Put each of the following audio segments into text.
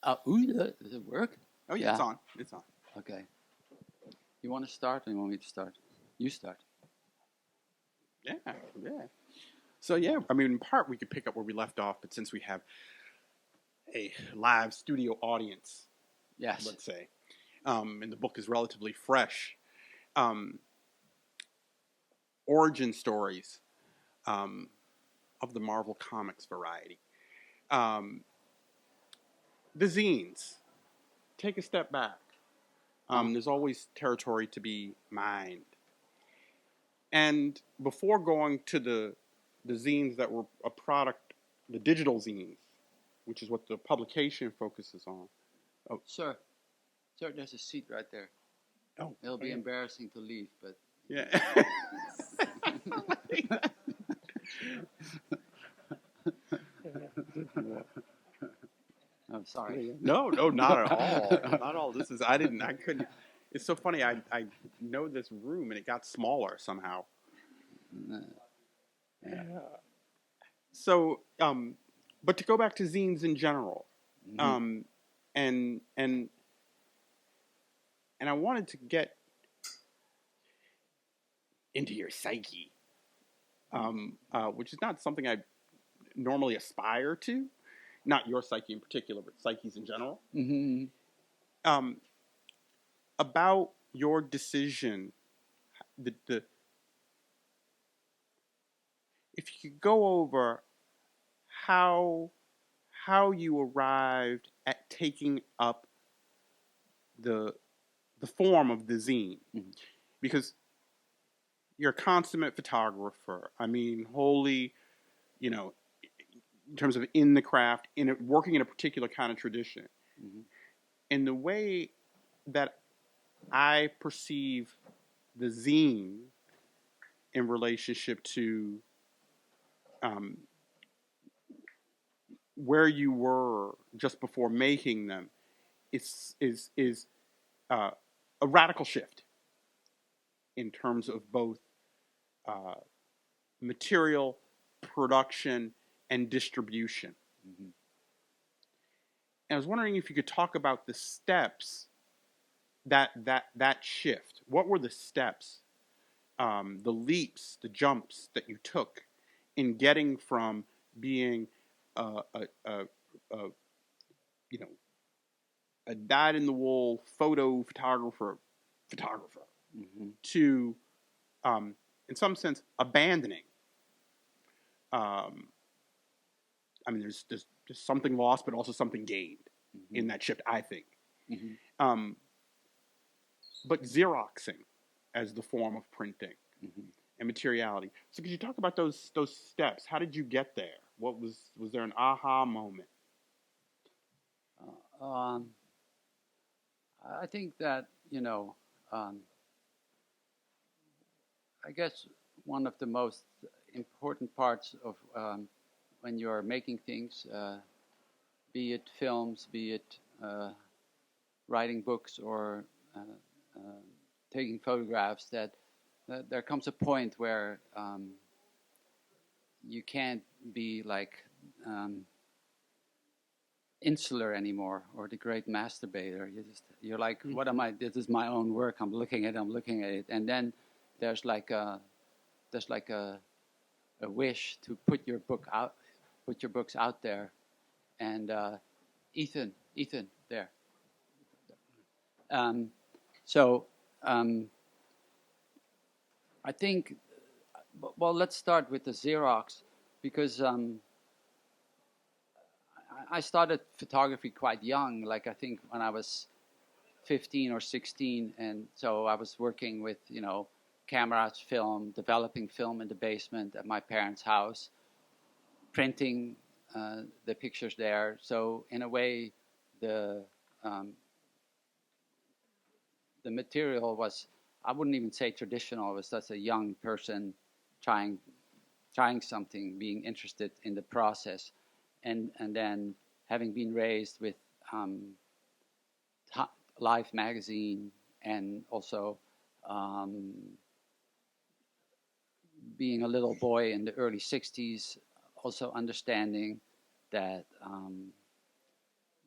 Does it work? Oh yeah, it's on. It's on. Okay. You want to start, or you want me to start? You start. Yeah. So yeah, I mean, in part we could pick up where we left off, but since we have a live studio audience, Yes. let's say, and the book is relatively fresh, origin stories of the Marvel Comics variety. The zines. Take a step back. There's always territory to be mined. And before going to the zines that were a product, the digital zines, which is what the publication focuses on. Oh, sir, there's a seat right there. Oh, it'll be embarrassing to leave, but yeah. I'm sorry. No, not at all. Not at all. I couldn't. It's so funny. I know this room and it got smaller somehow. Yeah. So, but to go back to zines in general, and I wanted to get into your psyche, which is not something I normally aspire to. Not your psyche in particular, but psyches in general. Mm-hmm. About your decision, if you could go over how you arrived at taking up the form of the zine, because you're a consummate photographer. I mean, wholly, in terms of in the craft, working in a particular kind of tradition. Mm-hmm. And the way that I perceive the zine in relationship to where you were just before making them is a radical shift in terms of both material, production, and distribution. Mm-hmm. And I was wondering if you could talk about the steps that shift. What were the steps, the leaps, the jumps that you took in getting from being a dyed-in-the-wool photographer mm-hmm. to, in some sense, abandoning. I mean, there's something lost, but also something gained in that shift, I think. Mm-hmm. But xeroxing as the form of printing and materiality. So could you talk about those steps? How did you get there? What was there an aha moment? I think that, I guess one of the most important parts of when you're making things, be it films, be it writing books or taking photographs, that there comes a point where you can't be like insular anymore, or the great masturbator. You're like, what am I? This is my own work. I'm looking at it, and then there's like a wish to put your books out there, and Ethan, there. I think, well, let's start with the Xerox, because I started photography quite young, like I think when I was 15 or 16, and so I was working with, cameras, film, developing film in the basement at my parents' house, printing the pictures there. So in a way, the material was, I wouldn't even say traditional. It was just a young person trying something, being interested in the process, and then having been raised with Life magazine, and also being a little boy in the early 60s, also understanding that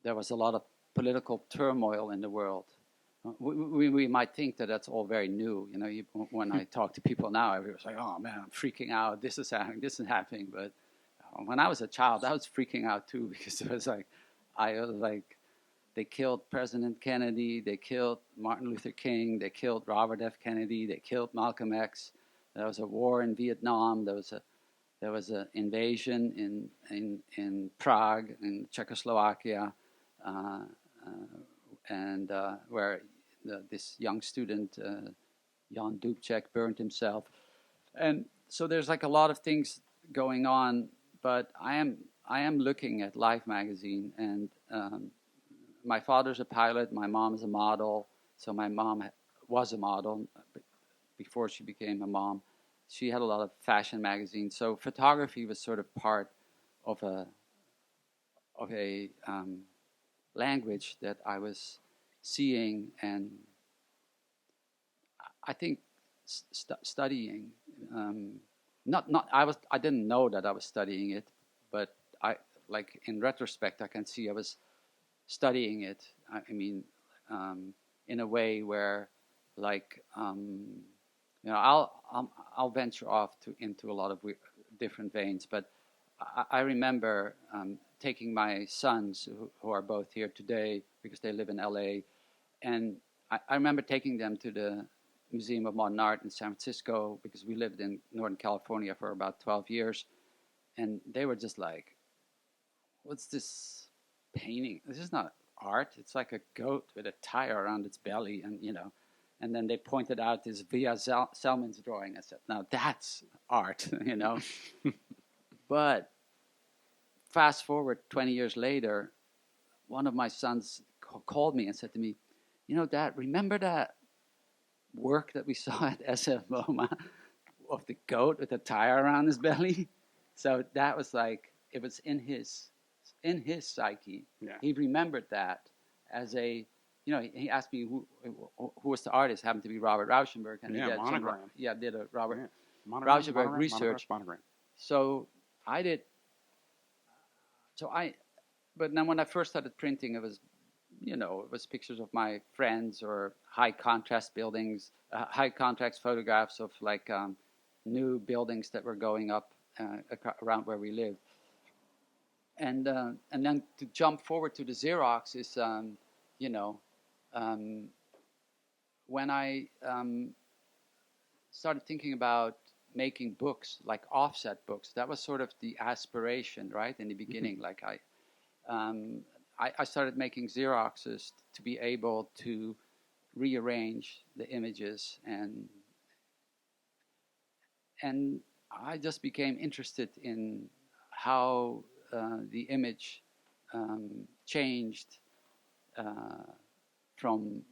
there was a lot of political turmoil in the world. We might think that that's all very new. You know, when I talk to people now, everyone's like, "Oh man, I'm freaking out. This is happening. This is happening." But when I was a child, I was freaking out too because it was like, I was like, they killed President Kennedy, they killed Martin Luther King, they killed Robert F. Kennedy, they killed Malcolm X. There was a war in Vietnam. There was an invasion in Prague, in Czechoslovakia, and where this young student, Jan Dubček, burned himself. And so there's like a lot of things going on, but I am looking at Life magazine, and my father's a pilot, my mom is a model. So my mom was a model before she became a mom. She had a lot of fashion magazines. So photography was sort of part of a language that I was seeing, and I think studying. I didn't know that I was studying it, but like in retrospect, I can see I was studying it. I mean, in a way where, like, I'll venture off into a lot of different veins, but I remember taking my sons, who are both here today because they live in LA, and I remember taking them to the Museum of Modern Art in San Francisco because we lived in Northern California for about 12 years, and they were just like, "What's this painting? This is not art. It's like a goat with a tire around its belly," and and then they pointed out this Via Selman's drawing. I said, "Now that's art," But fast forward 20 years later, one of my sons called me and said to me, "Dad, remember that work that we saw at SF MoMA of the goat with the tire around his belly?" So that was like, it was in his psyche. Yeah. He remembered that as a, he asked me who was the artist. Happened to be Robert Rauschenberg, and Yeah, he did monogram. did a Robert Monogram, Rauschenberg research. Monogram. So I did. But then when I first started printing, it was, it was pictures of my friends or high contrast buildings, high contrast photographs of like new buildings that were going up around where we live. And then to jump forward to the Xerox is, when I started thinking about making books, like offset books, that was sort of the aspiration, right, in the beginning. Like I started making Xeroxes to be able to rearrange the images, and I just became interested in how the image changed from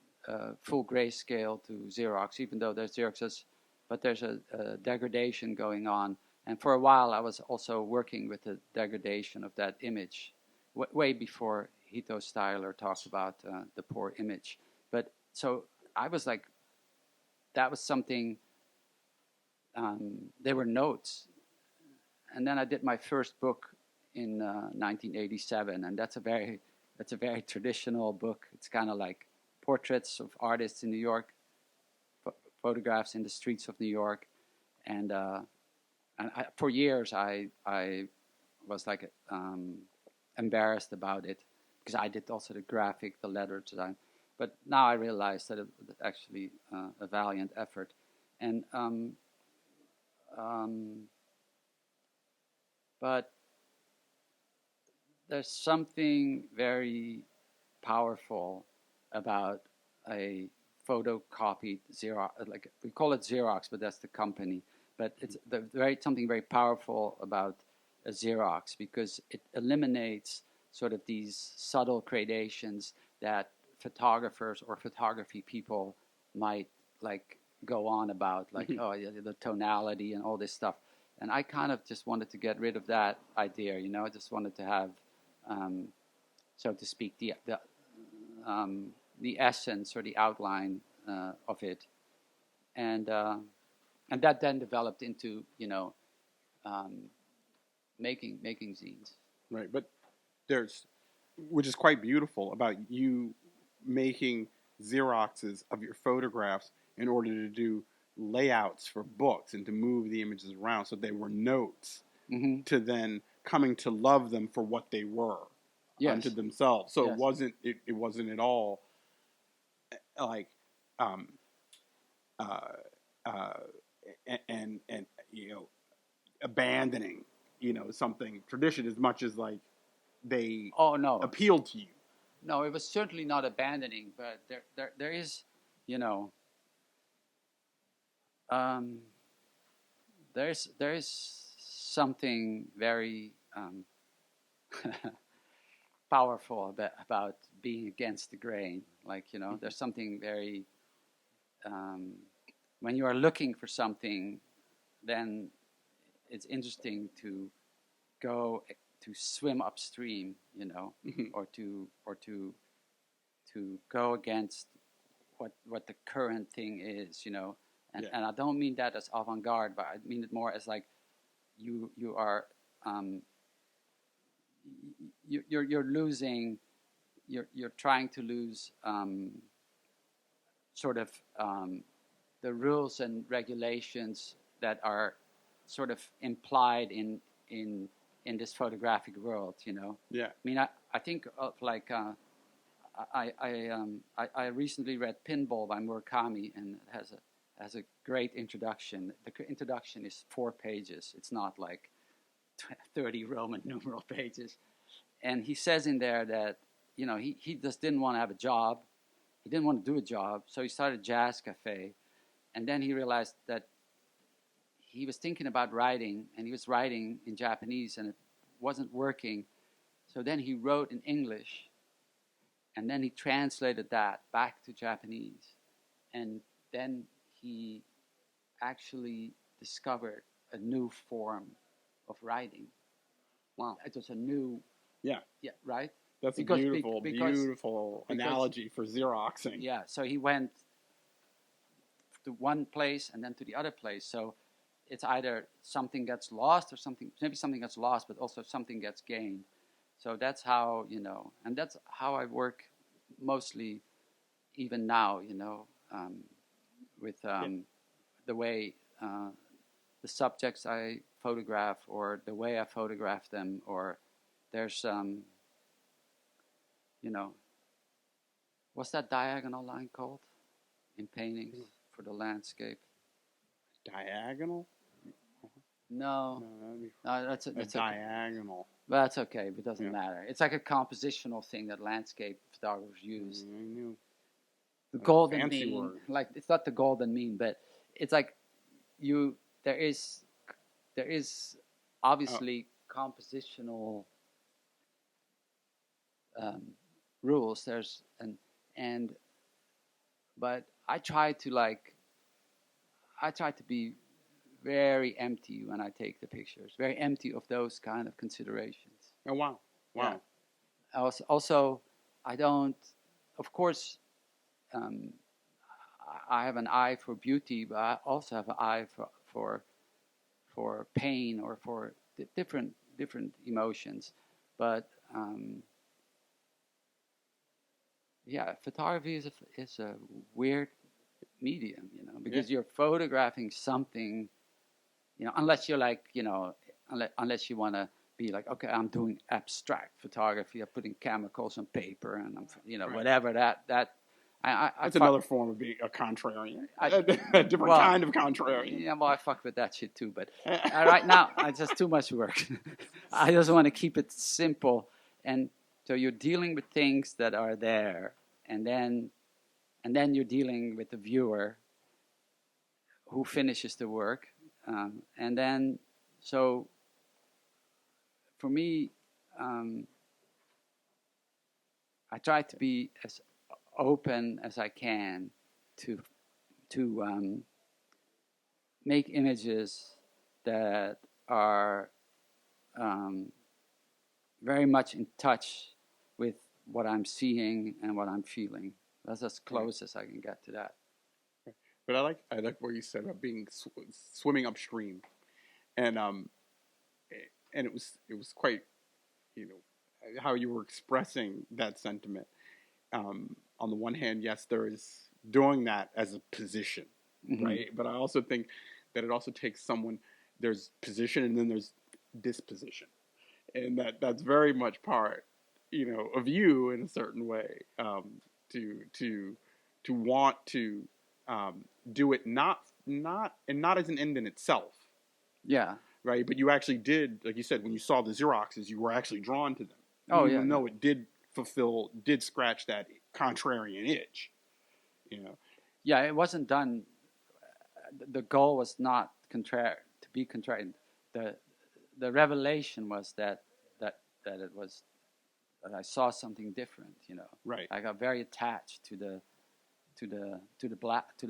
full grayscale to Xerox, even though there's Xeroxes, but there's a degradation going on. And for a while, I was also working with the degradation of that image, way before Hito Styler talks about the poor image. But so I was like, that was something. There were notes, and then I did my first book in 1987, and that's a very traditional book. It's kind of like portraits of artists in New York, photographs in the streets of New York, and for years I was like embarrassed about it because I did also the graphic, the letter design, but now I realize that it was actually a valiant effort, and but there's something very powerful about a photocopied Xerox. Like we call it Xerox, but that's the company. But it's something very powerful about a Xerox because it eliminates sort of these subtle gradations that photographers or photography people might like go on about, like oh yeah, the tonality and all this stuff. And I kind of just wanted to get rid of that idea, I just wanted to have, so to speak, the essence or the outline of it, and that then developed into making zines. Right, but there's which is quite beautiful about you making Xeroxes of your photographs in order to do layouts for books and to move the images around so they were notes Mm-hmm. to then coming to love them for what they were unto themselves. So Yes. it wasn't at all like um, uh, uh, and you know abandoning something tradition as much as like they Oh no, appealed to you. no, it was certainly not abandoning, but there is, you know, um, there is something very powerful about being against the grain. Like, you know, there's something very um, when you are looking for something, then it's interesting to go to swim upstream, you know, or to go against what the current thing is, you know. And I don't mean that as avant-garde, but I mean it more as like you are um, you're losing, you're trying to lose sort of the rules and regulations that are sort of implied in this photographic world, you know. Yeah. I mean, I think of like I recently read Pinball by Murakami, and it has a great introduction. The introduction is 4 pages. It's not like 30 Roman numeral pages. And he says in there that, you know, he just didn't want to have a job. He didn't want to do a job, so he started a jazz cafe. And then he realized that he was thinking about writing, and he was writing in Japanese, and it wasn't working. So then he wrote in English, and then he translated that back to Japanese. And then he actually discovered a new form of writing. Wow. It was a new, Yeah. right? That's Because- a beautiful, because- beautiful analogy for Xeroxing. Yeah, so he went to one place and then to the other place. So it's either something gets lost or maybe something gets lost, but also something gets gained. So that's how, you know, and that's how I work mostly even now, you know, with the way the subjects I photograph or the way I photograph them, or there's, you know, what's that diagonal line called in paintings for the landscape? Diagonal? No, that's a diagonal. Well, that's okay, but it doesn't matter. It's like a compositional thing that landscape photographers use. I knew. The golden fancy mean, word. like it's not the golden mean, but it's like there is obviously compositional rules. But I try to be very empty when I take the pictures, very empty of those kind of considerations. Oh, wow. Yeah. Also, I don't, of course, I have an eye for beauty, but I also have an eye for pain or for different emotions. But yeah, photography is a weird medium, you know, because you're photographing something, you know, unless you're like, you know, unless you want to be like, okay, I'm doing abstract photography, I'm putting chemicals on paper, and I'm, you know, whatever that. That's another form of being a contrarian. A different kind of contrarian. Yeah, well, I fuck with that shit too, but right now, it's just too much work. I just want to keep it simple, and so you're dealing with things that are there, and then you're dealing with the viewer who finishes the work, and then so for me, I try to be as open as I can to make images that are very much in touch with what I'm seeing and what I'm feeling. That's as close as I can get to that. But I like what you said about being swimming upstream, and it was quite, you know, how you were expressing that sentiment. On the one hand, yes, there is doing that as a position, right? But I also think that it also takes someone. There's position, and then there's disposition, and that's very much part, of you in a certain way. To want to do it not as an end in itself. Yeah. Right, but you actually did, like you said, when you saw the Xeroxes, you were actually drawn to them. Oh, even yeah. though it did scratch that contrarian itch. Yeah, it wasn't done. The goal was not to be contrarian. The revelation was that it was that I saw something different. Right. I got very attached to the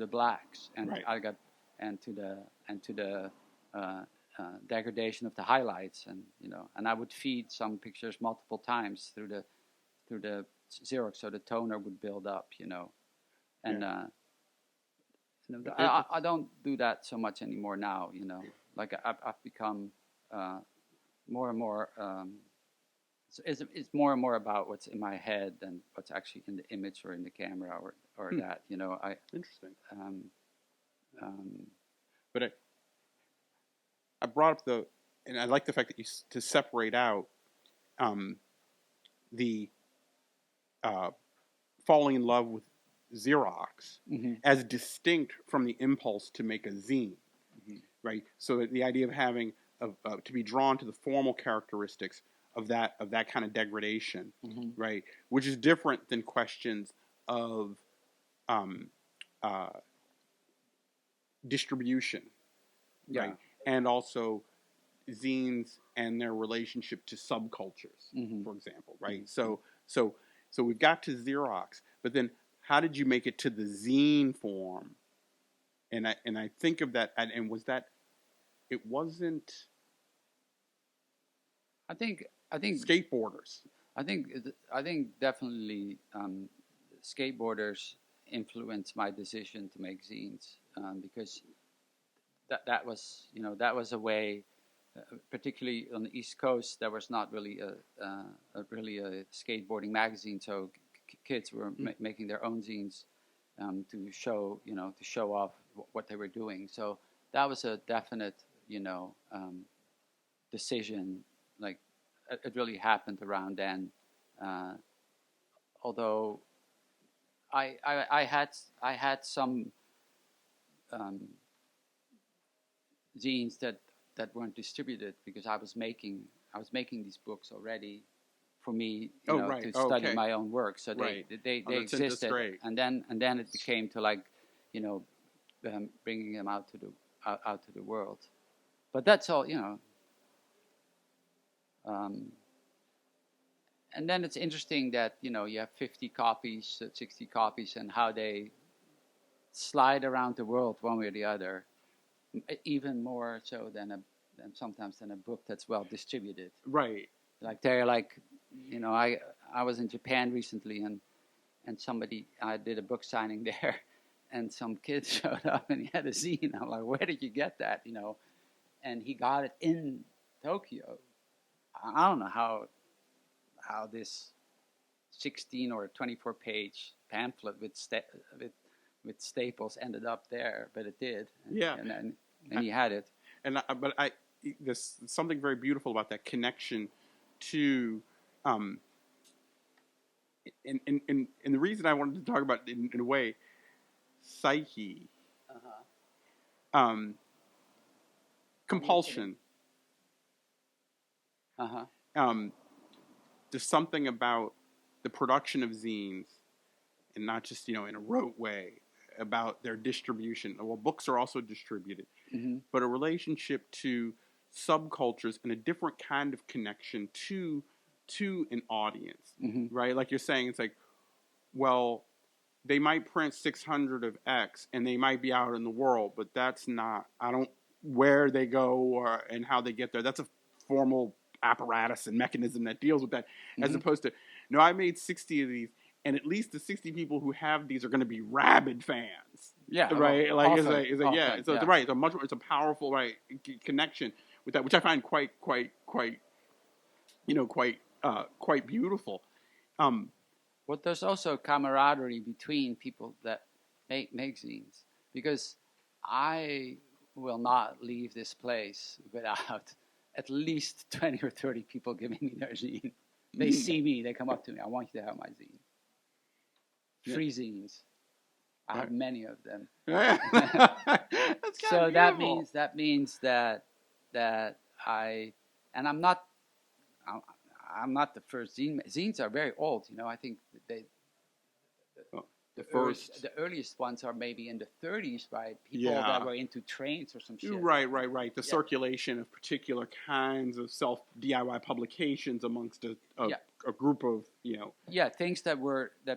blacks, and Right. I got and to the degradation of the highlights, and I would feed some pictures multiple times through the Xerox, so the toner would build up, and Yeah. I don't do that so much anymore now, like I've become more and more. It's more and more about what's in my head than what's actually in the image or in the camera or that, Interesting. Um, But I brought up and I like the fact that to separate out the falling in love with Xerox as distinct from the impulse to make a zine, right? So the idea of having to be drawn to the formal characteristics of that kind of degradation, right? Which is different than questions of distribution, right? And also zines and their relationship to subcultures, for example, right? So we've got to Xerox, but then how did you make it to the zine form? And I think of that, and was that it wasn't? I think skateboarders. I think definitely skateboarders influenced my decision to make zines, because that was a way, particularly on the East Coast, there was not really a skateboarding magazine, so kids were making their own zines to show off what they were doing. So that was a definite decision. Like it really happened around then. Although I had some zines that weren't distributed because I was making these books already for me, to study my own work. So they existed, and then it became to bringing them out to the world. But that's all, and then it's interesting that you have 50 copies, 60 copies, and how they slide around the world one way or the other, even more so than sometimes a book that's well distributed. Right. Like they're like, I was in Japan recently, and I did a book signing there, and some kid showed up and he had a zine. I'm like, where did you get that? And he got it in Tokyo. I don't know how this 16 or 24 page pamphlet with staples ended up there, but it did. And he had it. But there's something very beautiful about that connection to, and the reason I wanted to talk about it in a way, psyche, compulsion. There's something about the production of zines, and not just in a rote way, about their distribution. Well, books are also distributed, but a relationship to subcultures and a different kind of connection to an audience, right? Like you're saying, it's like, well, they might print 600 of X and they might be out in the world, but that's not, where they go and how they get there. That's a formal apparatus and mechanism that deals with that, as opposed to, no, I made 60 of these, and at least the 60 people who have these are going to be rabid fans. Yeah, right. Well, it's right. It's a powerful connection with that, which I find quite quite beautiful. Um, But there's also camaraderie between people that make zines, because I will not leave this place without at least 20 or 30 people giving me their zine. They see me, they come up to me, I want you to have my zine. Free zines. I have many of them. So that means that I, and I'm not the first zine. Zines are very old, you know. I think they the earliest ones are maybe in the 30s by people that were into trains or some shit. Right. The circulation of particular kinds of self DIY publications amongst a group of, you know. Yeah, things that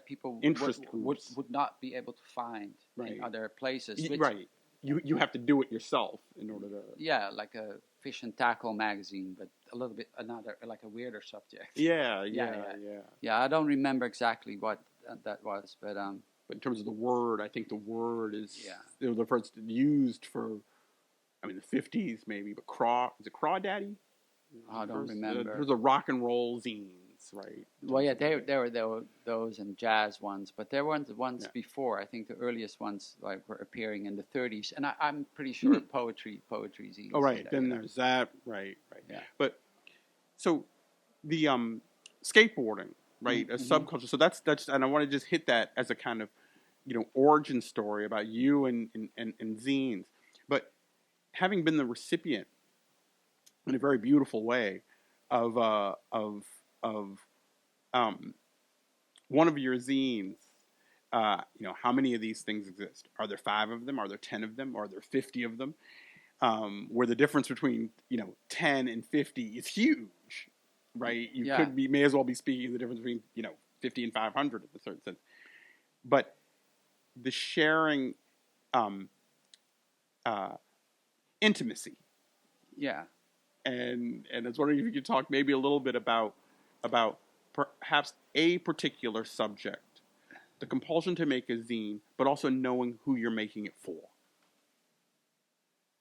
people would not be able to find in other places. Right. You have to do it yourself in order to. Yeah, like a fish and tackle magazine, but a little bit like a weirder subject. Yeah. I don't remember exactly what that was, but in terms of the word, I think the word is the first used for, I mean, the 50s maybe, but is it Crawdaddy? I don't remember. There was a rock and roll zines, right? Well, yeah, there were those and jazz ones, but there weren't the ones before. I think the earliest ones were appearing in the 30s, and I'm pretty sure poetry zines. Oh, right. Then there's that, right. Yeah. But so the skateboarding, right? A subculture. So that's, and I want to just hit that as a kind of, you know, origin story about you and zines. But having been the recipient in a very beautiful way of one of your zines, you know, how many of these things exist? Are there 5 of them? Are there 10 of them? Are there 50 of them? Where the difference between, you know, 10 and 50 is huge, right? You may as well be speaking of the difference between, you know, 50 and 500 in a certain sense. But the sharing intimacy. Yeah. And I was wondering if you could talk maybe a little bit about perhaps a particular subject, the compulsion to make a zine, but also knowing who you're making it for,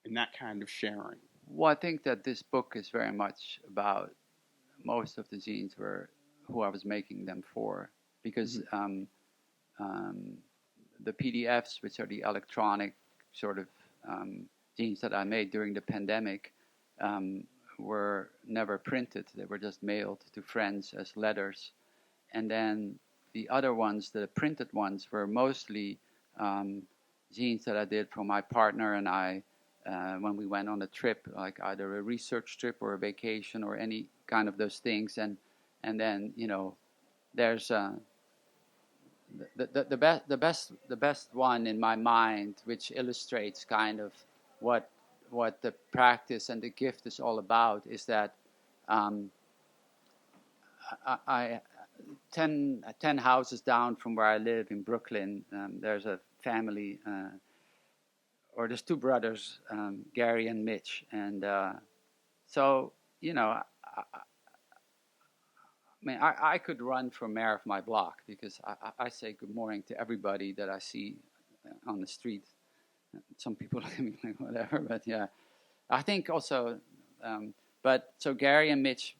and that kind of sharing. Well, I think that this book is very much about most of the zines were who I was making them for, because the PDFs, which are the electronic sort of zines that I made during the pandemic, were never printed. They were just mailed to friends as letters. And then the other ones, the printed ones, were mostly zines that I did for my partner and I when we went on a trip, like either a research trip or a vacation or any kind of those things. And then, you know, there's the best one in my mind, which illustrates kind of what the practice and the gift is all about, is that I 10 houses down from where I live in Brooklyn, there's a family, or there's 2 brothers, Gary and Mitch, and so, you know, I mean, I could run for mayor of my block, because I say good morning to everybody that I see on the street. Some people look at me like whatever, but yeah. I think also, but so Gary and Mitch,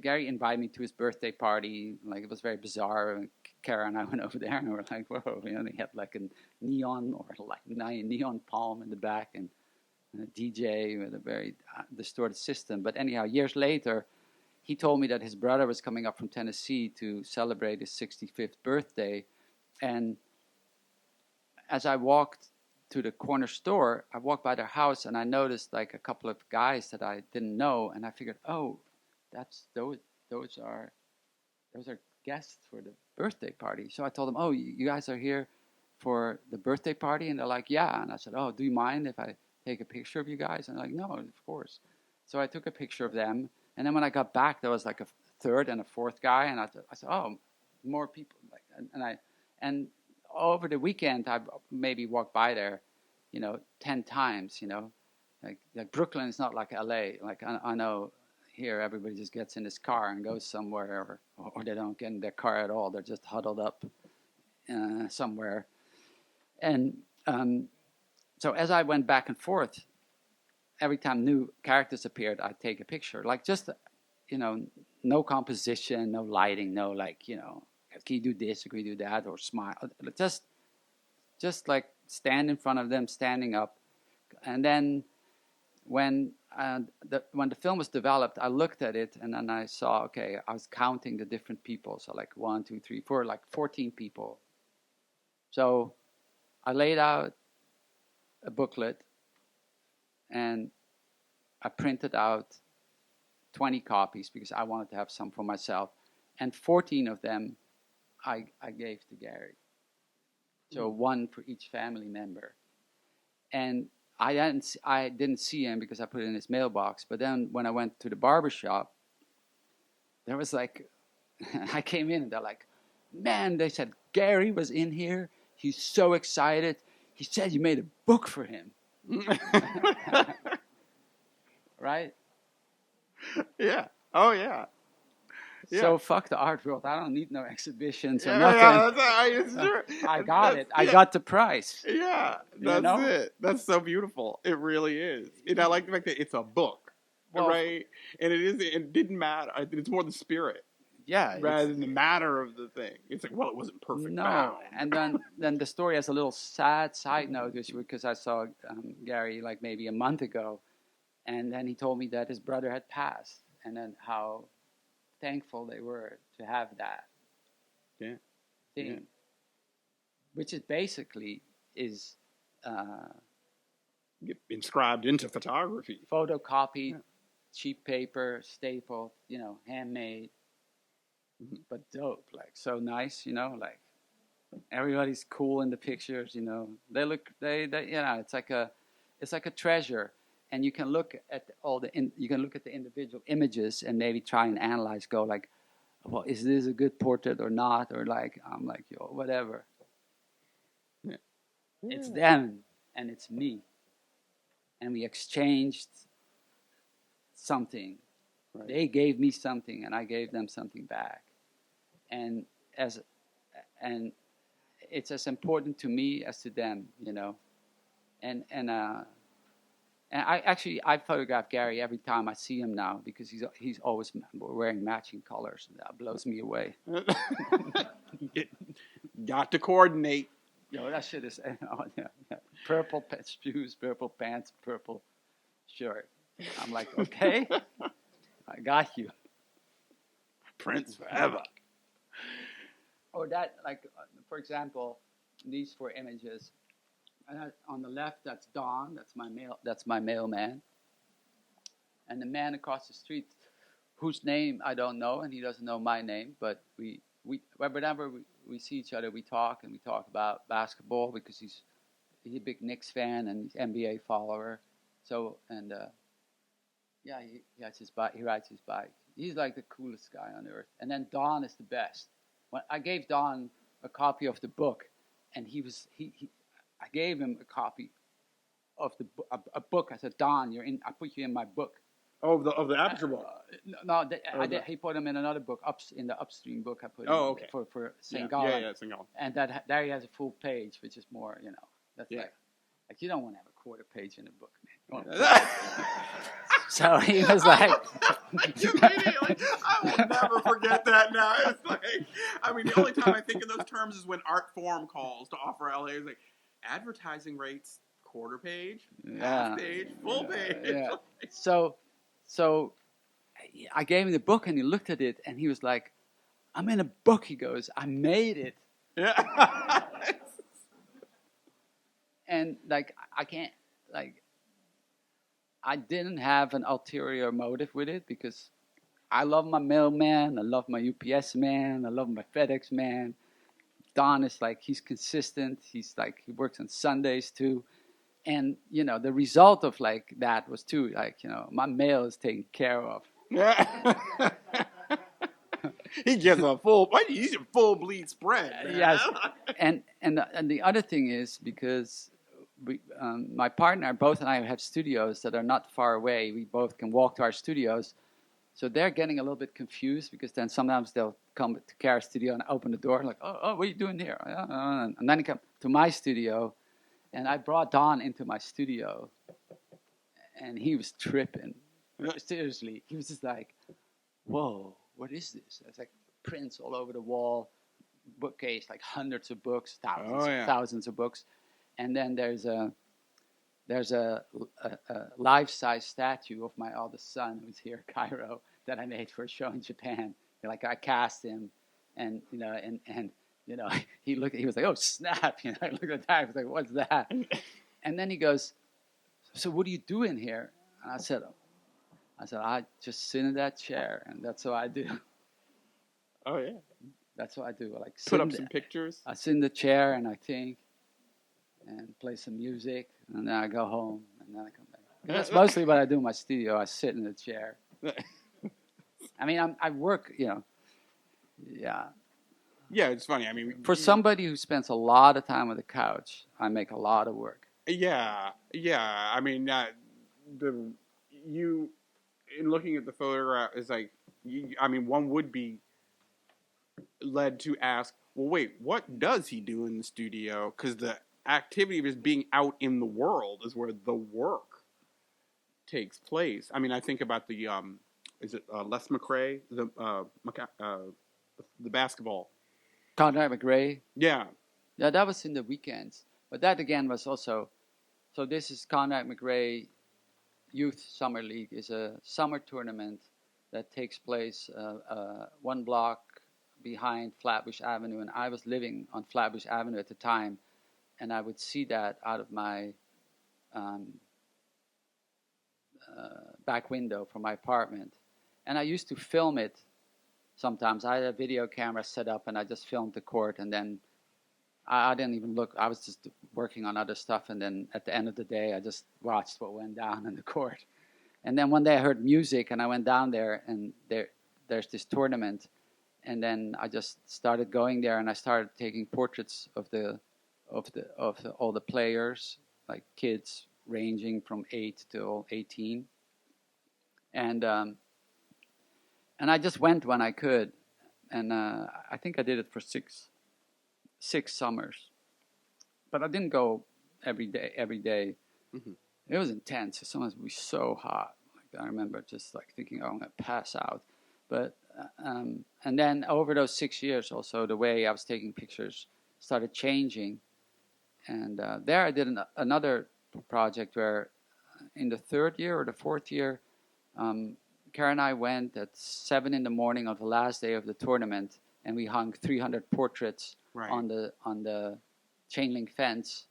Gary invited me to his birthday party. Like, it was very bizarre. Kara and I went over there and we were like, whoa, you know, they had like a neon palm in the back and a DJ with a very distorted system. But anyhow, years later, he told me that his brother was coming up from Tennessee to celebrate his 65th birthday. And as I walked to the corner store, I walked by their house and I noticed like a couple of guys that I didn't know, and I figured, oh, those are guests for the birthday party. So I told them, oh, you guys are here for the birthday party? And they're like, yeah. And I said, oh, do you mind if I take a picture of you guys? And they're like, no, of course. So I took a picture of them, and then when I got back, there was like a 3rd and a 4th guy, and I said, oh, more people. And over the weekend, I maybe walked by there, 10 times, like Brooklyn is not like LA. Like I know here everybody just gets in his car and goes somewhere, or they don't get in their car at all. They're just huddled up somewhere. And so as I went back and forth, every time new characters appeared, I'd take a picture. Like just, no composition, no lighting, no like, you know, can you do this or can you do that or smile? Just like stand in front of them, standing up. And then when the film was developed, I looked at it and then I saw, okay, I was counting the different people. So like 1, 2, 3, 4, like 14 people. So I laid out a booklet and I printed out 20 copies because I wanted to have some for myself. And 14 of them I gave to Gary. So one for each family member. And I didn't see him because I put it in his mailbox. But then when I went to the barbershop, there was like, I came in and they're like, man, they said Gary was in here. He's so excited. He said you made a book for him. Right? Yeah. Oh, yeah. Yeah. So fuck the art world. I don't need no exhibitions or Yeah, nothing. it's true. I got it. I got the price. Yeah, that's it. That's so beautiful. It really is. And I like the fact that it's a book, right? And it didn't matter. It's more the spirit. Yeah. Rather than the matter of the thing. It's like, well, it wasn't perfect. No. Bound. And then the story has a little sad side note, because I saw Gary like maybe a month ago. And then he told me that his brother had passed. And then how thankful they were to have that thing, which is basically is inscribed into photography, photocopied, cheap paper, stapled, you know, handmade, but dope, like so nice, you know, like everybody's cool in the pictures, you know, they you know, it's like a treasure. And you can look at you can look at the individual images and maybe try and analyze, go like, well, is this a good portrait or not? Or like, I'm like, yo, whatever. Yeah. It's them and it's me. And we exchanged something. Right. They gave me something and I gave them something back. And it's as important to me as to them, you know. And I photograph Gary every time I see him now because he's always wearing matching colors, and that blows me away. Got to coordinate. Yo, that shit is purple shoes, purple pants, purple shirt. I'm like, okay, I got you. Prince forever. Or that, like, for example, these 4 images. On the left, that's Don. That's my mailman. And the man across the street, whose name I don't know, and he doesn't know my name. But whenever we see each other, we talk about basketball because he's a big Knicks fan and he's NBA follower. So he has his bike. He rides his bike. He's like the coolest guy on earth. And then Don is the best. When I gave Don a copy of the book, and I gave him a copy of a book. I said, Don, I put you in my book. Oh, of the Aperture book? No, he put him in another book, in the Upstream book I put okay. for St. Gallen. Yeah, St. Gallen. And there he has a full page, which is more, you know, that's like you don't want to have a quarter page in a book, man. So he was like... I will never forget that now. It's like, I mean, the only time I think in those terms is when Art Forum calls to offer LA. It's like, advertising rates, quarter page, half page, full page. Yeah. So I gave him the book and he looked at it and he was like, I'm in a book, he goes, I made it. Yeah. And like, I didn't have an ulterior motive with it because I love my mailman, I love my UPS man, I love my FedEx man. Don is like, he's consistent. He's like, he works on Sundays too. And, you know, the result of like that was too, like, you know, my mail is taken care of. He gives a full bleed spread. Man. Yes. And the other thing is because my partner, both and I have studios that are not far away. We both can walk to our studios. So they're getting a little bit confused because then sometimes they'll come to Kara's studio and open the door like, oh, what are you doing here? And then he come to my studio, and I brought Don into my studio, and he was tripping. Seriously, he was just like, whoa, what is this? It's like prints all over the wall, bookcase, like hundreds of books, thousands of books, and then there's a life-size statue of my eldest son who's here in Cairo that I made for a show in Japan. Like I cast him, and he was like, oh snap, I looked at that, I was like, what's that? And then he goes, so what are you doing here? And I said, I just sit in that chair, and that's what I do. Oh yeah, that's what I do. I like put up some pictures. I sit in the chair and I think, and play some music, and then I go home, and then I come back. That's mostly what I do in my studio. I sit in the chair. I mean, I work, Yeah, it's funny. I mean, for somebody who spends a lot of time on the couch, I make a lot of work. Yeah. I mean, in looking at the photograph, it's like, one would be led to ask, well, wait, what does he do in the studio? Because the activity of his being out in the world is where the work takes place. I mean, I think about the is it Les McRae, the basketball. Conrad McRae. Yeah, that was in the weekends. But that again was also, so this is Conrad McRae Youth Summer League, is a summer tournament that takes place one block behind Flatbush Avenue, and I was living on Flatbush Avenue at the time, and I would see that out of my back window from my apartment, and I used to film it. Sometimes I had a video camera set up, and I just filmed the court, and then I didn't even look. I was just working on other stuff, and then at the end of the day, I just watched what went down in the court. And then one day I heard music, and I went down there, and there's this tournament, and then I just started going there, and I started taking portraits of all the players, like kids ranging from 8 to 18, and I just went when I could, and I think I did it for six summers, but I didn't go every day. Mm-hmm. It was intense. Sometimes it would be so hot. Like I remember just like thinking, oh, I'm gonna pass out. But and then over those 6 years, also the way I was taking pictures started changing. And there I did another project where, in the third year or the fourth year, Karen and I went at 7 a.m. on the last day of the tournament, and we hung 300 portraits on the chain link fence,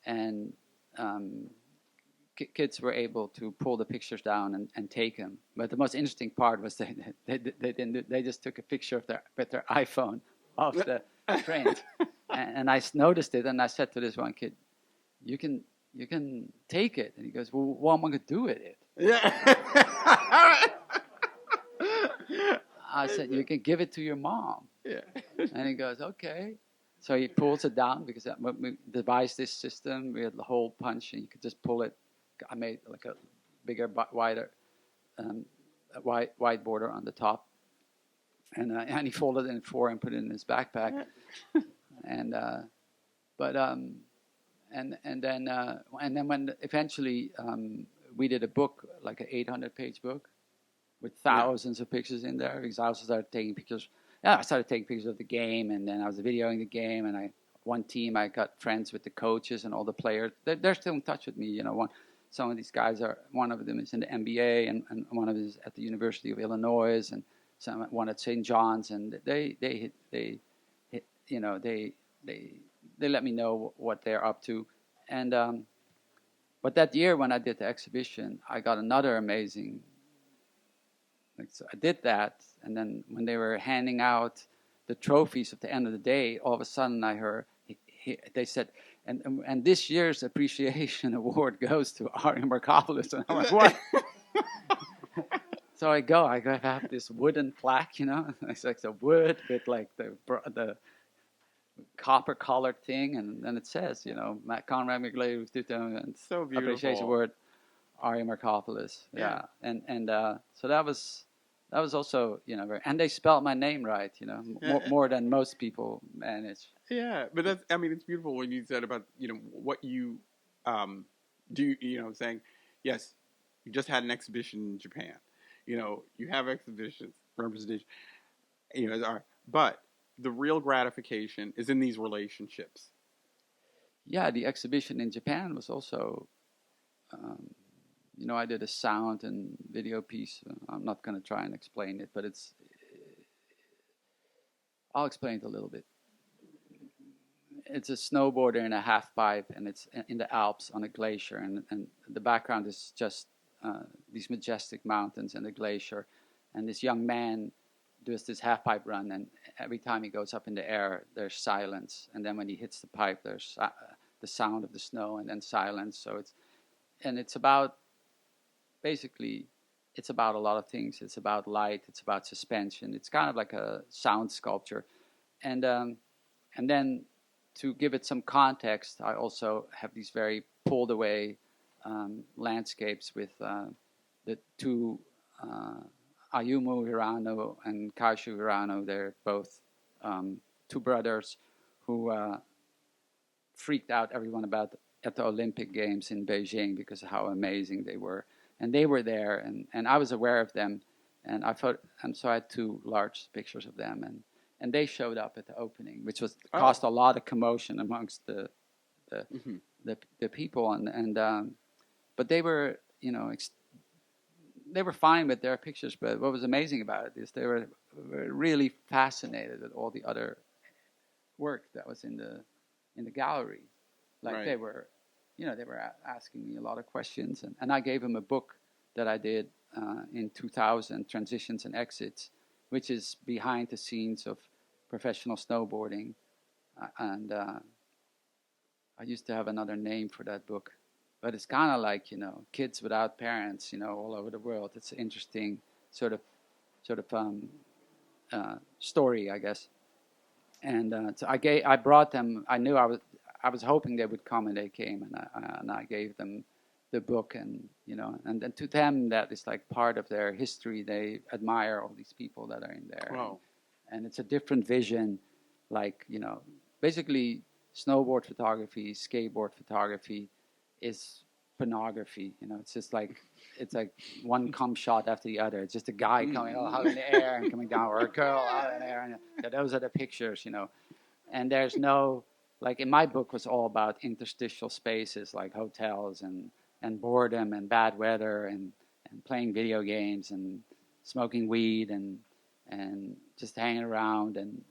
and kids were able to pull the pictures down and take them. But the most interesting part was they just took a picture with their iPhone of the print, and I noticed it, and I said to this one kid, "You can take it," and he goes, "Well, what am I going to do with it?" Yeah. I said, "You can give it to your mom." Yeah. And he goes, "Okay." So he pulls it down because we devised this system. We had the hole punch, and you could just pull it. I made like a bigger, wider, white border on the top, and he folded it in 4 and put it in his backpack. And then when eventually we did a book, like an 800-page book, with thousands of pictures in there, because I also started taking pictures. Yeah, I started taking pictures of the game, and then I was videoing the game. And one team, I got friends with the coaches and all the players. They're still in touch with me. Some of these guys one of them is in the NBA, and one of them is at the University of Illinois, and one at St. John's, and they let me know what they're up to. And but that year when I did the exhibition, I got another amazing. So I did that, and then when they were handing out the trophies at the end of the day, all of a sudden I heard they said, and this year's appreciation award goes to Ari Marcopoulos. And I'm like, what? So I have this wooden plaque, it's like the wood with like the copper colored thing, and then it says, Conrad McRae, and so beautiful. Appreciation award, Ari Marcopoulos. Yeah. And so that was also, and they spelled my name right, more than most people manage. Yeah, but it's beautiful when you said about, what you do, saying, yes, you just had an exhibition in Japan. You have exhibitions. representation. But the real gratification is in these relationships. Yeah, the exhibition in Japan was also, I did a sound and video piece. I'm not going to try and explain it, but I'll explain it a little bit. It's a snowboarder in a half pipe, and it's in the Alps on a glacier, and the background is just these majestic mountains and the glacier, and this young man does this half pipe run, and every time he goes up in the air, there's silence, and then when he hits the pipe, there's the sound of the snow, and then silence. So it's about, basically, it's about a lot of things. It's about light. It's about suspension. It's kind of like a sound sculpture, and then to give it some context, I also have these very pulled away landscapes with the two Ayumu Hirano and Kaishu Hirano. They're both two brothers who freaked out everyone at the Olympic Games in Beijing because of how amazing they were. And they were there, and I was aware of them, and so I had two large pictures of them, and they showed up at the opening, which caused a lot of commotion amongst the people, but they were they were fine with their pictures. But what was amazing about it is they were really fascinated with all the other work that was in the gallery. Like they were asking me a lot of questions, and I gave them a book that I did in 2000, Transitions and Exits, which is behind the scenes of professional snowboarding. And I used to have another name for that book, but it's kind of like, kids without parents, all over the world. It's an interesting sort of story, I guess. And so I brought them. I knew I was hoping they would come, and they came, and I gave them the book, and and to them that is like part of their history. They admire all these people that are in there. Wow. And it's a different vision, like basically snowboard photography, skateboard photography is pornography. It's just like one cum shot after the other. It's just a guy coming out in the air and coming down, or a girl out in the air, and those are the pictures, And there's no, like, in my book was all about interstitial spaces like hotels and boredom and bad weather and playing video games and smoking weed and just hanging around, and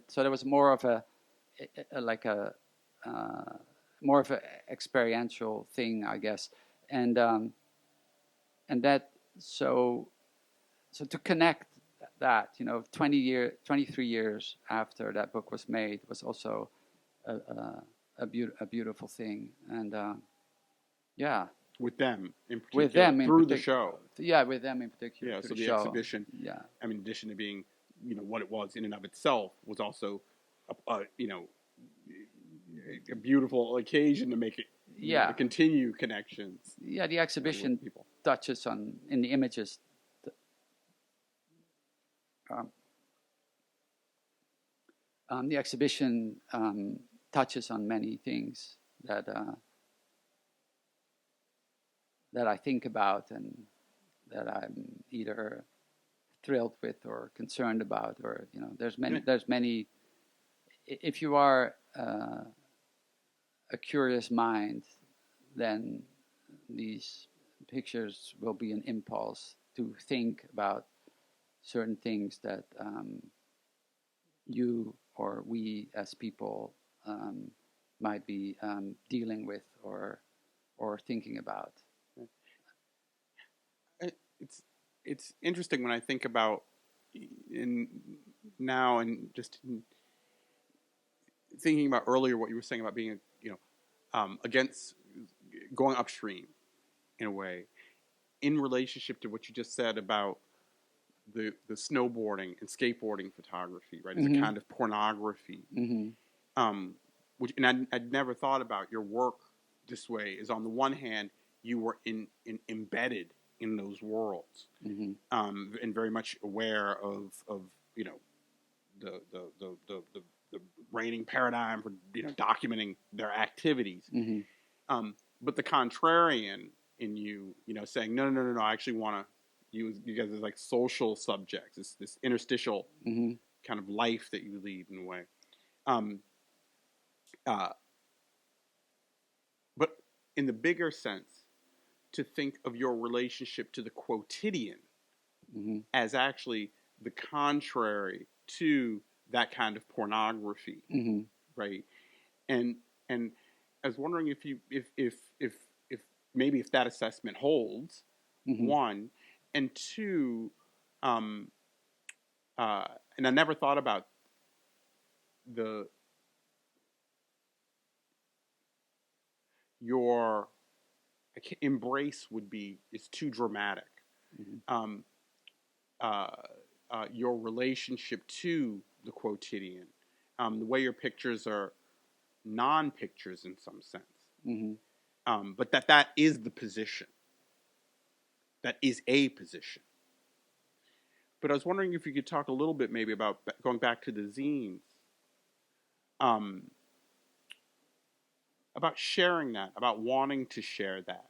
so there was more of a more of an experiential thing, I guess, and that so to connect that, 23 years after that book was made, was also a beautiful thing, and with them in particular, with them through the show. Yeah, with them in particular. Yeah, so the show. exhibition. Yeah, I mean, in addition to being, what it was in and of itself, was also, a beautiful occasion to make it. To continue connections. Yeah, the exhibition touches on, in the images. The exhibition touches on many things that I think about, and that I'm either thrilled with or concerned about, or there's many. If you are a curious mind, then these pictures will be an impulse to think about certain things that you or we as people might be dealing with or thinking about. It's interesting when I think about thinking about earlier what you were saying about being against going upstream in a way, in relationship to what you just said about the snowboarding and skateboarding photography, right? It's a kind of pornography. Which, and I'd never thought about your work this way. Is on the one hand, you were embedded in those worlds, and very much aware of the reigning paradigm for documenting their activities. But the contrarian in you, saying no, I actually want to you guys as like social subjects, this interstitial Mm-hmm. kind of life that you lead in a way. Um, uh, but in the bigger sense, to think of your relationship to the quotidian Mm-hmm. as actually the contrary to that kind of pornography, Mm-hmm. right? And I was wondering if you if maybe if that assessment holds, Mm-hmm. one, and two, um, and I never thought about the your embrace would be is too dramatic. Mm-hmm. Um, uh, your relationship to the quotidian, the way your pictures are non-pictures in some sense, Mm-hmm. but that is the position. That is a position. But I was wondering if you could talk a little bit maybe about going back to the zines, um, about sharing that, about wanting to share that.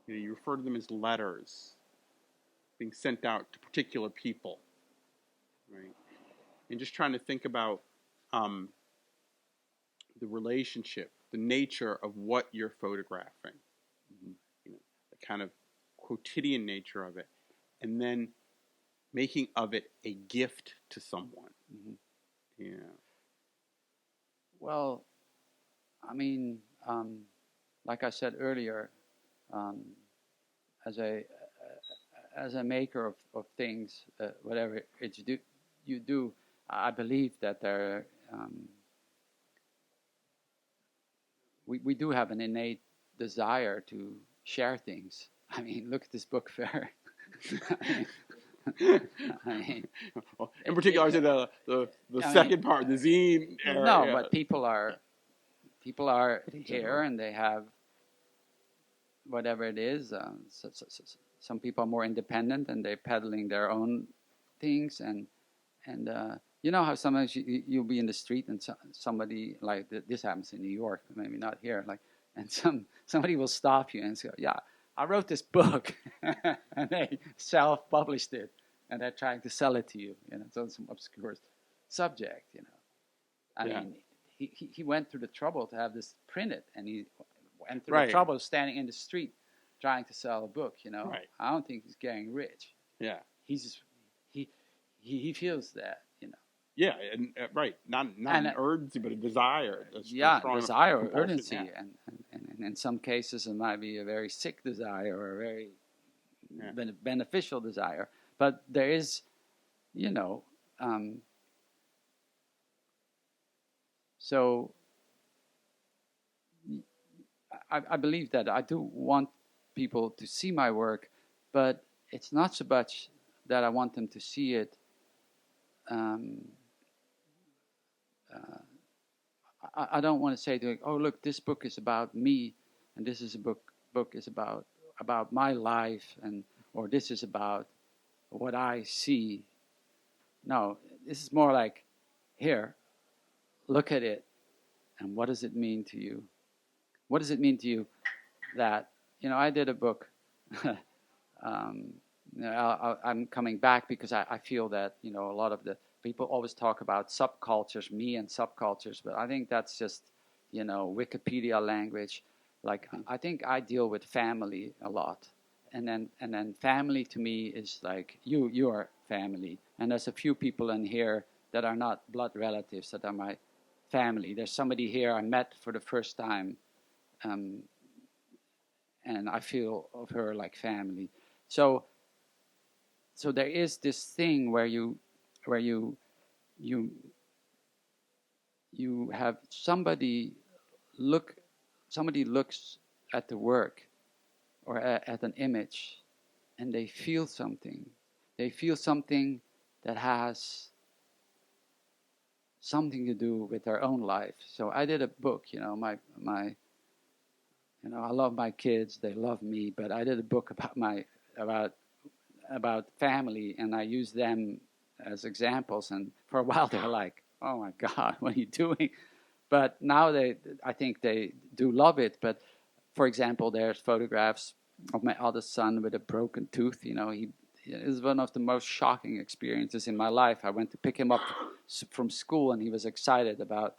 You refer to them as letters being sent out to particular people, right? And just trying to think about um, the relationship, the nature of what you're photographing, Mm-hmm. the kind of quotidian nature of it, and then making of it a gift to someone. Mm-hmm. Yeah. Well, I mean, like I said earlier, um, as a maker of things, whatever it you do, I believe that there we do have an innate desire to share things. I mean, look at this book fair. I mean, Well, in particular, I say the second part, the zine era. No, Yeah. but people are here and they have whatever it is. Some people are more independent and they're peddling their own things, and you know how sometimes you'll be in the street and somebody like this happens in New York, maybe not here, like, and somebody will stop you and say, "Yeah, I wrote this book," and they self-published it, and they're trying to sell it to you. You know, it's on some obscure subject. You know, I mean, he went through the trouble to have this printed, and he went through the trouble of standing in the street trying to sell a book. You know, I don't think he's getting rich. Yeah, he's just, he feels that. You know. Yeah, and not an urgency, but a desire. Desire or urgency, and in some cases it might be a very sick desire or a very beneficial desire. But there is, you know, so I believe that I do want people to see my work, but it's not so much that I want them to see it. I don't want to say to, oh, look, this book is about me, and this is a book is about my life, and or this is about what I see. No, this is more like, here, look at it, and what does it mean to you? What does it mean to you that, you know, I did a book. I'm coming back because I feel that, you know, a lot of the people always talk about subcultures, me and subcultures, but I think that's just, you know, Wikipedia language. Like, I think I deal with family a lot, and then family to me is like your family, and there's a few people in here that are not blood relatives that are my family. There's somebody here I met for the first time, and I feel of her like family. So there is this thing where you have somebody looks at the work or at an image, and they feel something. They feel something that has something to do with their own life. So I did a book, you know, my you know, I love my kids, they love me, but I did a book about family, and I use them as examples, and for a while they're like, oh my God, what are you doing? But now I think they do love it. But for example, there's photographs of my eldest son with a broken tooth. You know, it was one of the most shocking experiences in my life. I went to pick him up from school, and he was excited about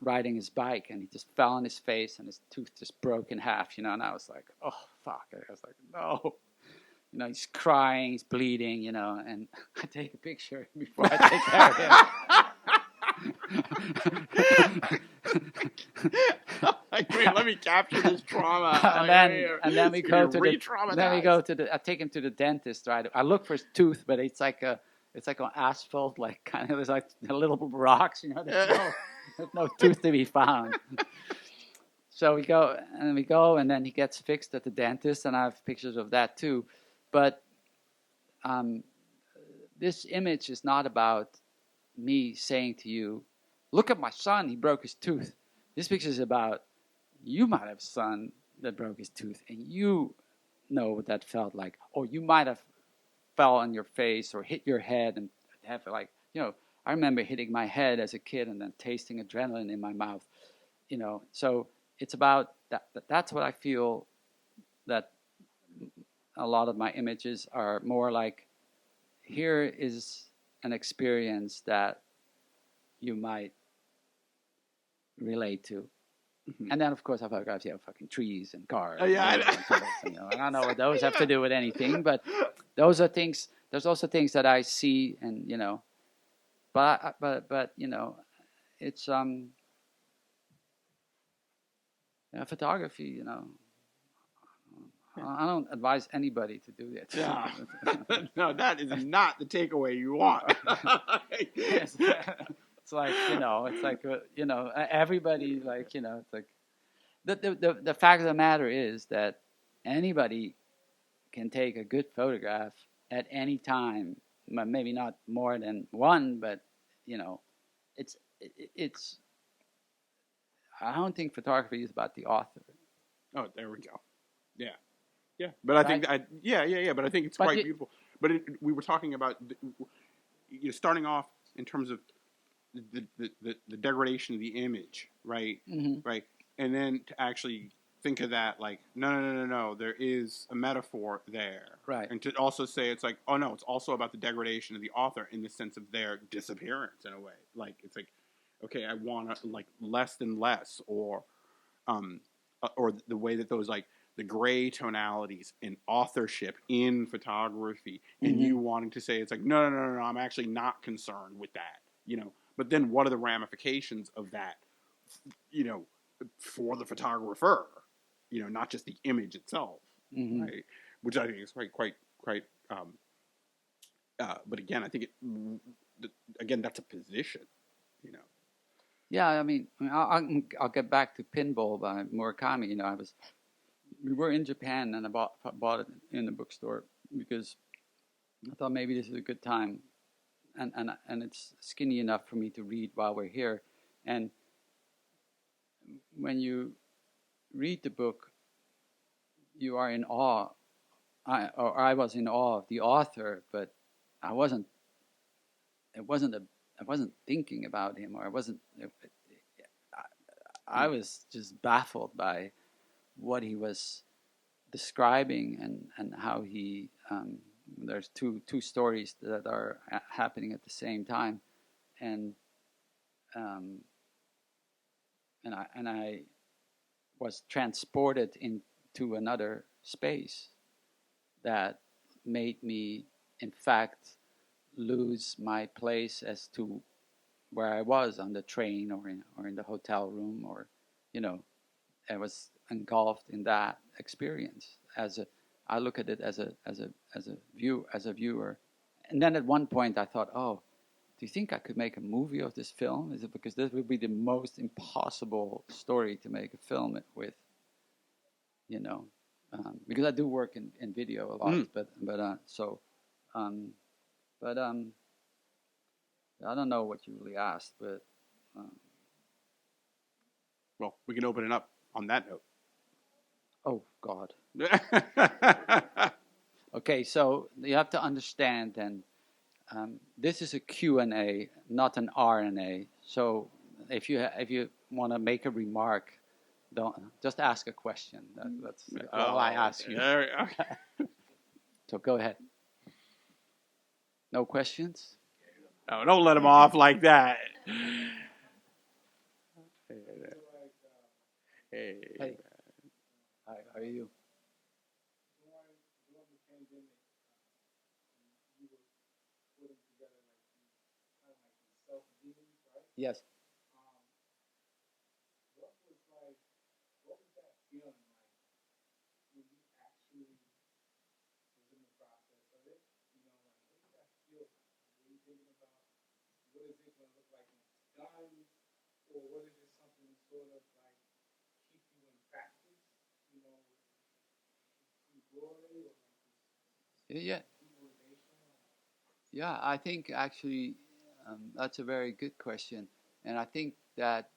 riding his bike, and he just fell on his face, and his tooth just broke in half. You know, and I was like, oh fuck! I was like, no. You know, he's crying, he's bleeding. You know, and I take a picture before I take care of him. Like, wait, let me capture this trauma. and then we go to the. I take him to the dentist. Right, I look for his tooth, but it's like on asphalt, like kind of there's like little rocks. You know, there's no tooth to be found. So we go, and then he gets fixed at the dentist, and I have pictures of that too. But this image is not about me saying to you, look at my son, he broke his tooth. This picture is about, you might have a son that broke his tooth, and you know what that felt like. Or you might have fell on your face or hit your head and have like, you know, I remember hitting my head as a kid and then tasting adrenaline in my mouth. You know, so it's about that. That's what I feel, that a lot of my images are more like, here is an experience that you might relate to. Mm-hmm. And then, of course, I photograph, fucking trees and cars. Yeah, I don't know what those have to do with anything, but those are things. There's also things that I see, and you know, but you know, it's photography. You know, I don't advise anybody to do that. Yeah. No, that is not the takeaway you want. Yes. It's like, you know, everybody, like, you know, it's like the fact of the matter is that anybody can take a good photograph at any time. Maybe not more than one, but you know, it's. I don't think photography is about the author. Oh, there we go. Yeah. Yeah, but I think but I think it's quite beautiful. But we were talking about starting off in terms of the degradation of the image, right? Mm-hmm. Right, and then to actually think of that like no, there is a metaphor there, right? And to also say it's like, oh no, it's also about the degradation of the author in the sense of their disappearance in a way. Like it's like, okay, I want to like less than less, or the way that those like the gray tonalities in authorship in photography, and mm-hmm. you wanting to say it's like no, I'm actually not concerned with that, you know. But then what are the ramifications of that, you know, for the photographer, you know, not just the image itself, mm-hmm. right? Which I think is quite. But again, I think that's a position, you know. Yeah, I mean, I'll get back to Pinball by Murakami. You know, we were in Japan, and I bought it in the bookstore because I thought maybe this is a good time, and it's skinny enough for me to read while we're here. And when you read the book, you are in awe. I was in awe of the author, but I wasn't thinking about him, or I was just baffled by what he was describing, and how he there's two stories that are happening at the same time, and I was transported into another space that made me, in fact, lose my place as to where I was on the train or in the hotel room, or you know, I was engulfed in that experience. I look at it as a viewer, and then at one point I thought, oh, do you think I could make a movie of this film? Is it because this would be the most impossible story to make a film with, you know, because I do work in video a lot, but I don't know what you really asked, but well, we can open it up on that note. Oh God. Okay, so you have to understand then. This is a Q&A, not an R&A. So if you want to make a remark, Don't just ask a question. That's like all I ask you. So go ahead. No questions? Oh, don't let him off like that. Hey. Hi, how are you? Yes. Yeah. Yeah, I think actually that's a very good question, and I think that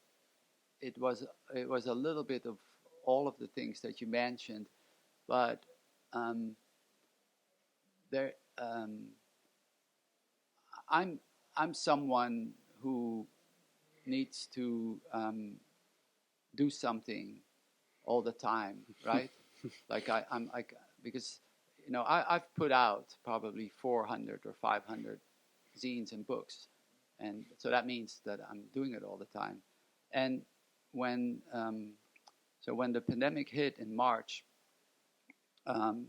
it was it was a little bit of all of the things that you mentioned, but um, there I'm I'm someone who needs to do something all the time, right? Like I'm like because I've put out probably 400 or 500 zines and books, and so that means that I'm doing it all the time. And when when the pandemic hit in March, um,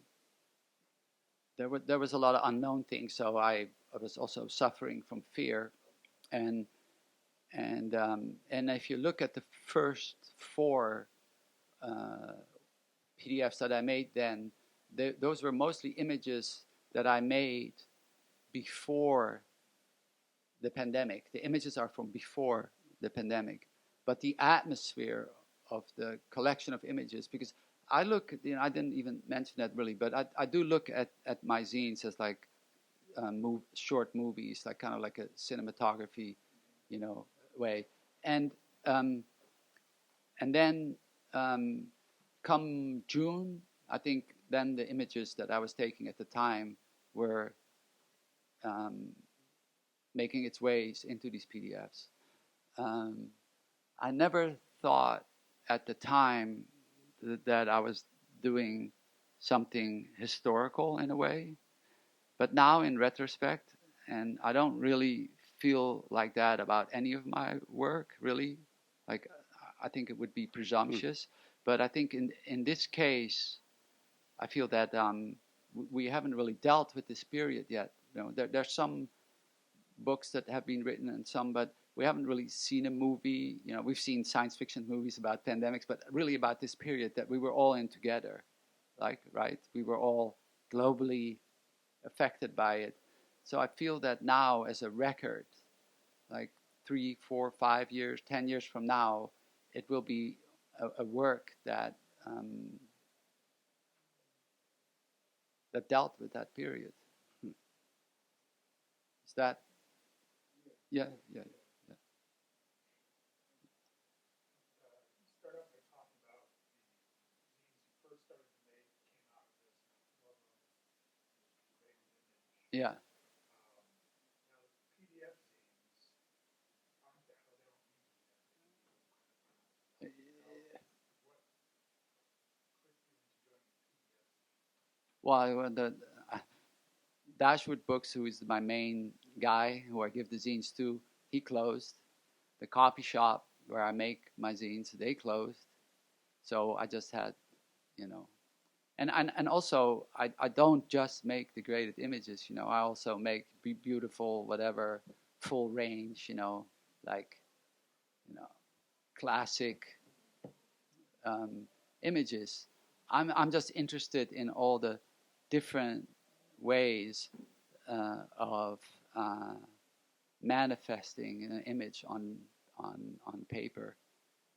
there was a lot of unknown things. So I was also suffering from fear, and and if you look at the first four uh, PDFs that I made, then those were mostly images that I made before the pandemic. The images are from before the pandemic, but the atmosphere of the collection of images, because I look, I didn't even mention that really, but I do look at my zines as like short movies, like kind of like a cinematography, way. And um, and then come June, I think then the images that I was taking at the time were um, making its ways into these PDFs. Um, I never thought at the time that I was doing something historical in a way, but now in retrospect, and I don't really feel like that about any of my work, really. Like, I think it would be presumptuous, but I think in this case, I feel that we haven't really dealt with this period yet. There's some books that have been written and some, but we haven't really seen a movie. We've seen science fiction movies about pandemics, but really about this period that we were all in together, like, right? We were all globally affected by it. So I feel that now, as a record, like 3, 4, 5 years, 10 years from now, it will be a work that that dealt with that period. Is that? Yeah, yeah, yeah. Yeah. Well, the Dashwood Books, who is my main guy, who I give the zines to, he closed. The coffee shop where I make my zines, they closed. So I just had, you know, and also I don't just make the graded images. I also make beautiful whatever full range. Like classic um, images. I'm just interested in all the different ways of manifesting an image on paper,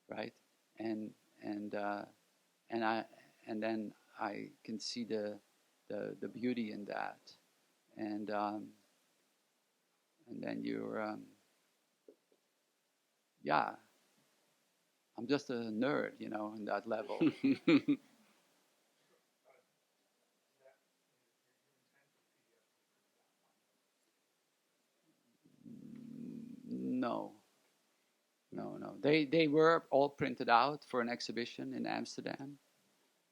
right? And and and I and then I can see the beauty in that, and and then you're yeah. I'm just a nerd, in that level. No, No. They were all printed out for an exhibition in Amsterdam,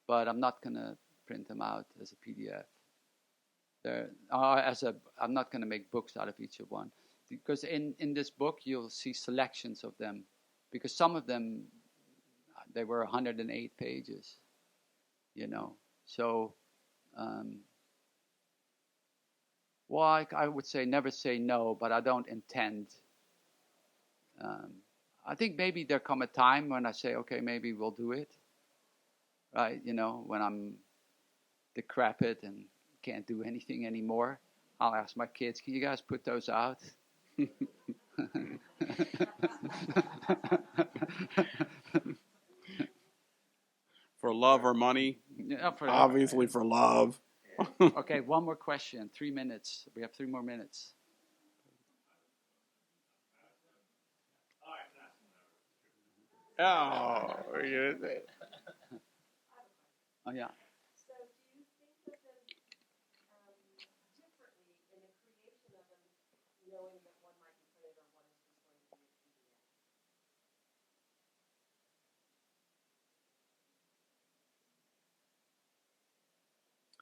but I'm not gonna print them out as a PDF. I'm not gonna make books out of each of one, because in this book you'll see selections of them, because some of them they were 108 pages, So, well, I would say never say no, but I don't intend. I think maybe there come a time when I say, okay, maybe we'll do it, right? When I'm decrepit and can't do anything anymore, I'll ask my kids, can you guys put those out? For love or money? Yeah, Obviously for love. Okay, one more question. 3 minutes. We have 3 more minutes. Oh, yeah. Oh, yeah. So do you think of them differently in the creation of them, knowing that one might be printed or one is just going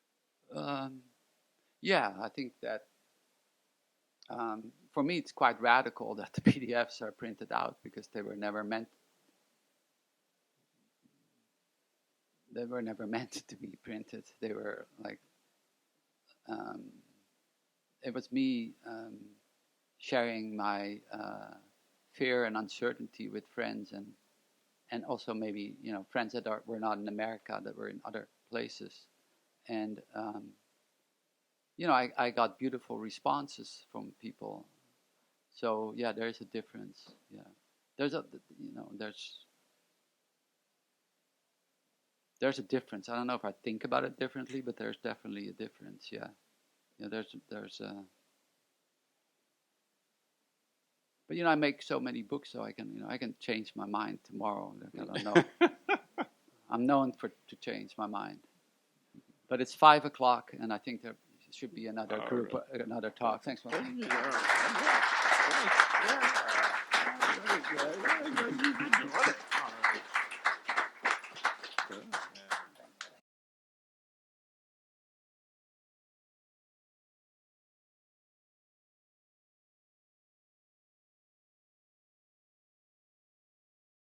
to be a PDF? Yeah, I think that for me it's quite radical that the PDFs are printed out, because they were never meant to be printed. They were like, it was me sharing my fear and uncertainty with friends, and also maybe friends that were not in America, that were in other places, and I got beautiful responses from people. So yeah, there's a difference. Yeah, there's a difference. I don't know if I think about it differently, but there's definitely a difference. Yeah, there's a. But I make so many books, so I can change my mind tomorrow. I don't know. I'm known to change my mind. But it's 5:00, and I think there should be another group, another talk. Thanks, man. Yeah.